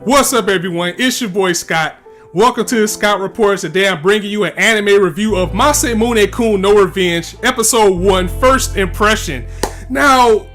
What's up, everyone? It's your boy Scott. Welcome to the Scott Reports. Today I'm bringing you an anime review of Masamune-kun Revenge, Episode 1, First Impression. Now,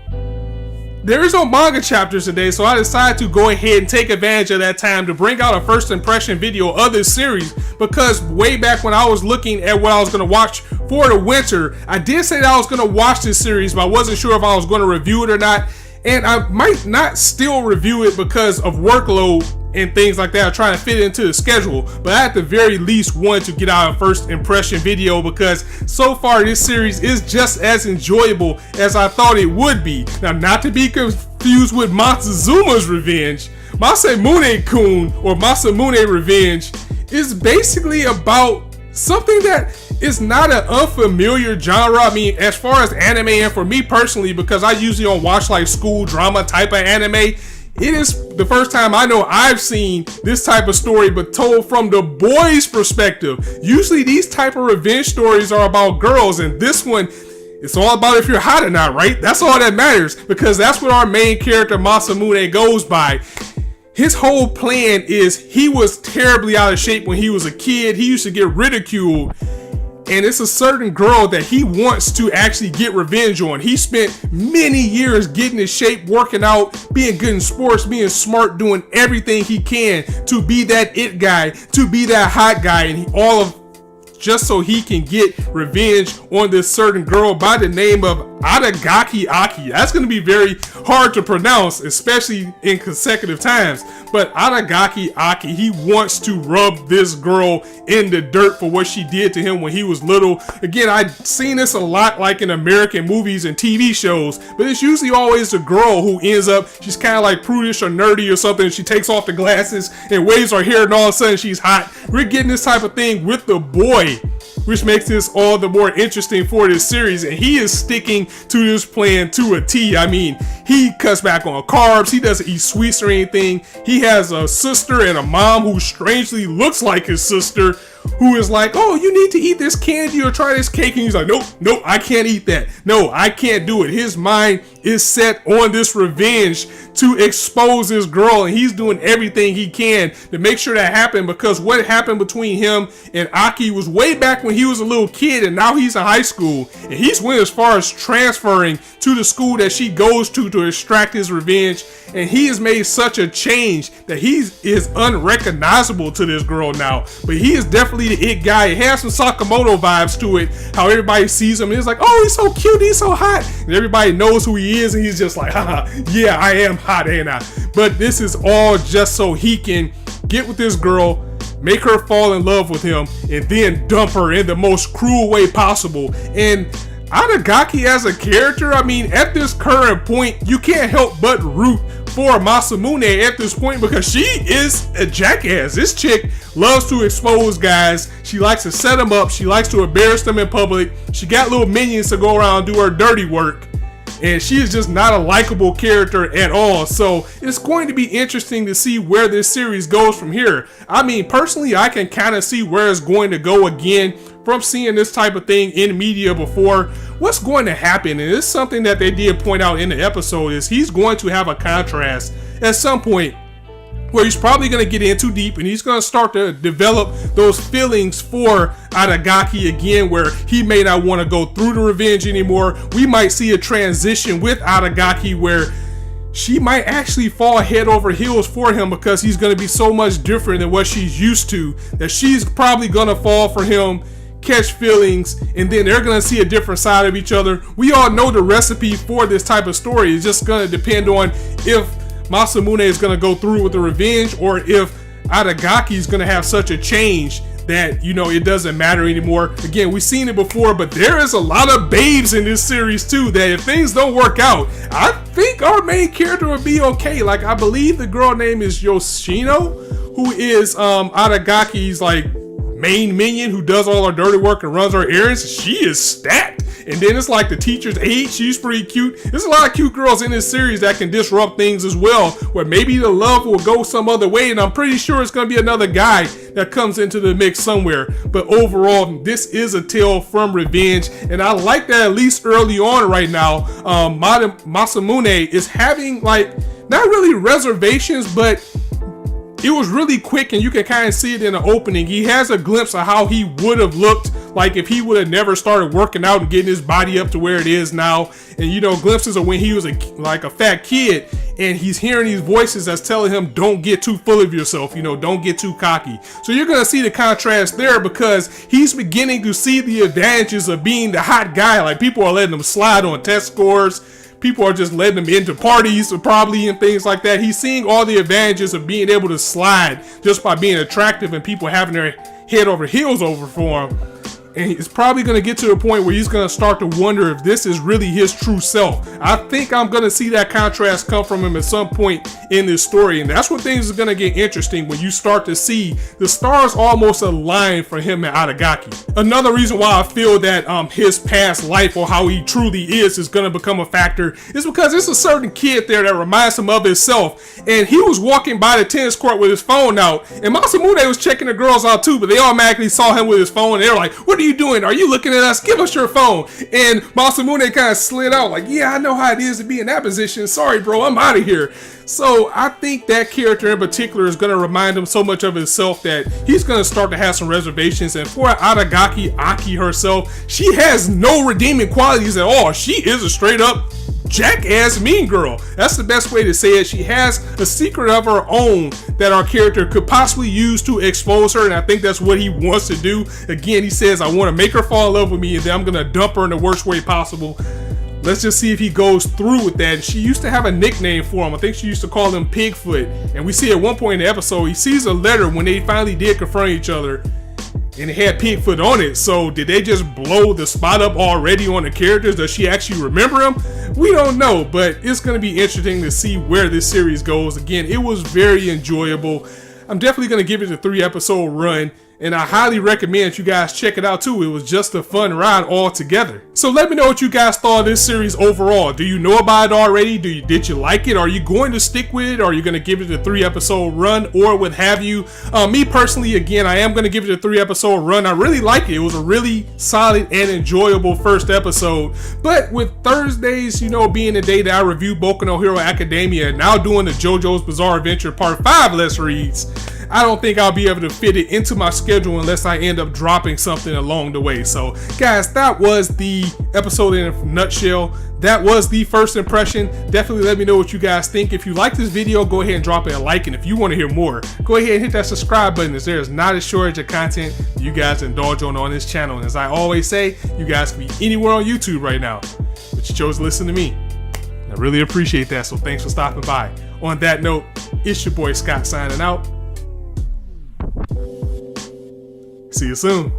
there is no manga chapters today, so I decided to go ahead and take advantage of that time to bring out a first impression video of this series, because way back when I was looking at what I was going to watch for the winter, I did say that I was going to watch this series, but I wasn't sure if I was going to review it or not. And I might not still review it because of workload and things like that, trying to fit it into the schedule. But I at the very least wanted to get out a first impression video, because so far this series is just as enjoyable as I thought it would be. Now, not to be confused with Montezuma's Revenge, Masamune-kun or Masamune Revenge is basically about something that is not an unfamiliar genre. I mean, as far as anime, and for me personally, because I usually don't watch like school drama type of anime, it is the first time I know I've seen this type of story, but told from the boys' perspective. Usually these type of revenge stories are about girls, and this one, it's all about if you're hot or not, right? That's all that matters, because that's what our main character Masamune goes by. His whole plan is he was terribly out of shape when he was a kid. He used to get ridiculed. And it's a certain girl that he wants to actually get revenge on. He spent many years getting in shape, working out, being good in sports, being smart, doing everything he can to be that it guy, to be that hot guy, and just so he can get revenge on this certain girl by the name of Adagaki Aki. That's going to be very hard to pronounce, especially in consecutive times. But Adagaki Aki, he wants to rub this girl in the dirt for what she did to him when he was little. Again, I've seen this a lot like in American movies and TV shows, but it's usually always the girl who ends up, she's kind of like prudish or nerdy or something. She takes off the glasses and waves her hair, and all of a sudden she's hot. We're getting this type of thing with the boy, which makes this all the more interesting for this series. And he is sticking to this plan to a T. I mean, he cuts back on carbs. He doesn't eat sweets or anything. He has a sister and a mom who strangely looks like his sister, who is like, oh, you need to eat this candy or try this cake. And he's like, nope, I can't eat that. No, I can't do it. His mind is set on this revenge to expose this girl, and he's doing everything he can to make sure that happened, because what happened between him and Aki was way back when he was a little kid, and now he's in high school, and he's went as far as transferring to the school that she goes to extract his revenge. And he has made such a change that he is unrecognizable to this girl now. But he is definitely the it guy. It has some Sakamoto vibes to it, how everybody sees him and it's like, oh, he's so cute, he's so hot, and everybody knows who he is, and he's just like, haha, yeah, I am hot, ain't I? But this is all just so he can get with this girl, make her fall in love with him, and then dump her in the most cruel way possible. And Adagaki as a character, I mean, at this current point, you can't help but root for Masamune at this point, because she is a jackass. This chick loves to expose guys. She likes to set them up. She likes to embarrass them in public. She got little minions to go around and do her dirty work. And she is just not a likable character at all. So it's going to be interesting to see where this series goes from here. I mean, personally, I can kind of see where it's going to go again from seeing this type of thing in media before. What's going to happen, and it's something that they did point out in the episode, is he's going to have a contrast at some point where he's probably going to get in too deep, and he's going to start to develop those feelings for Adagaki again, where he may not want to go through the revenge anymore. We might see a transition with Adagaki where she might actually fall head over heels for him, because he's going to be so much different than what she's used to, that she's probably going to fall for him, catch feelings, and then they're going to see a different side of each other. We all know the recipe for this type of story. It's just going to depend on if Masamune is going to go through with the revenge, or if Adagaki is going to have such a change that, you know, it doesn't matter anymore. Again, we've seen it before, but there is a lot of babes in this series too, that if things don't work out, I think our main character would be okay. Like, I believe the girl name is Yoshino, who is Adagaki's like main minion, who does all her dirty work and runs her errands. She is stacked. And then it's like the teacher's aide, she's pretty cute. There's a lot of cute girls in this series that can disrupt things as well, where maybe the love will go some other way, and I'm pretty sure it's going to be another guy that comes into the mix somewhere. But overall, this is a tale from revenge, and I like that at least early on right now, Masamune is having, like, not really reservations, but It was really quick, and you can kind of see it in the opening. He has a glimpse of how he would have looked like if he would have never started working out and getting his body up to where it is now. And you know, glimpses of when he was like a fat kid, and he's hearing these voices that's telling him, don't get too full of yourself, you know, don't get too cocky. So you're gonna see the contrast there, because he's beginning to see the advantages of being the hot guy. Like, people are letting him slide on test scores. People are just letting him into parties probably and things like that. He's seeing all the advantages of being able to slide just by being attractive and people having their head over heels over for him. And he's probably going to get to the point where he's going to start to wonder if this is really his true self. I think I'm going to see that contrast come from him at some point in this story. And that's when things are going to get interesting, when you start to see the stars almost align for him and Aragaki. Another reason why I feel that his past life, or how he truly is going to become a factor, is because there's a certain kid there that reminds him of himself. And he was walking by the tennis court with his phone out, and Masamune was checking the girls out too, but they automatically saw him with his phone, and they were like, what are you doing? Are you looking at us? Give us your phone. And Masamune kind of slid out like, yeah, I know how it is to be in that position. Sorry, bro, I'm out of here. So I think that character in particular is going to remind him so much of himself that he's going to start to have some reservations. And for Aragaki Aki herself, she has no redeeming qualities at all. She is a straight up jackass mean girl. That's the best way to say it. She has a secret of her own that our character could possibly use to expose her, and I think that's what he wants to do. Again, he says, I want to make her fall in love with me, and then I'm going to dump her in the worst way possible. Let's just see if he goes through with that. She used to have a nickname for him. I think she used to call him Pigfoot. And we see at one point in the episode, he sees a letter when they finally did confront each other, and it had Pigfoot on it. So did they just blow the spot up already on the characters? Does she actually remember him? We don't know, but it's going to be interesting to see where this series goes. Again, it was very enjoyable. I'm definitely going to give it a 3-episode run, and I highly recommend you guys check it out too. It was just a fun ride altogether. So let me know what you guys thought of this series overall. Do you know about it already? Did you like it? Are you going to stick with it? Are you going to give it a 3-episode run, or what have you? Me personally, again, I am going to give it a 3-episode run. I really like it. It was a really solid and enjoyable first episode. But with Thursdays, you know, being the day that I review Boku no Hero Academia, and now doing the JoJo's Bizarre Adventure Part 5 Let's Reads, I don't think I'll be able to fit it into my schedule unless I end up dropping something along the way. So guys, that was the episode in a nutshell. That was the first impression. Definitely let me know what you guys think. If you like this video, go ahead and drop it a like. And if you want to hear more, go ahead and hit that subscribe button, as there is not a shortage of content you guys indulge on this channel. And as I always say, you guys can be anywhere on YouTube right now, but you chose to listen to me. I really appreciate that. So thanks for stopping by. On that note, it's your boy Scott signing out. See you soon.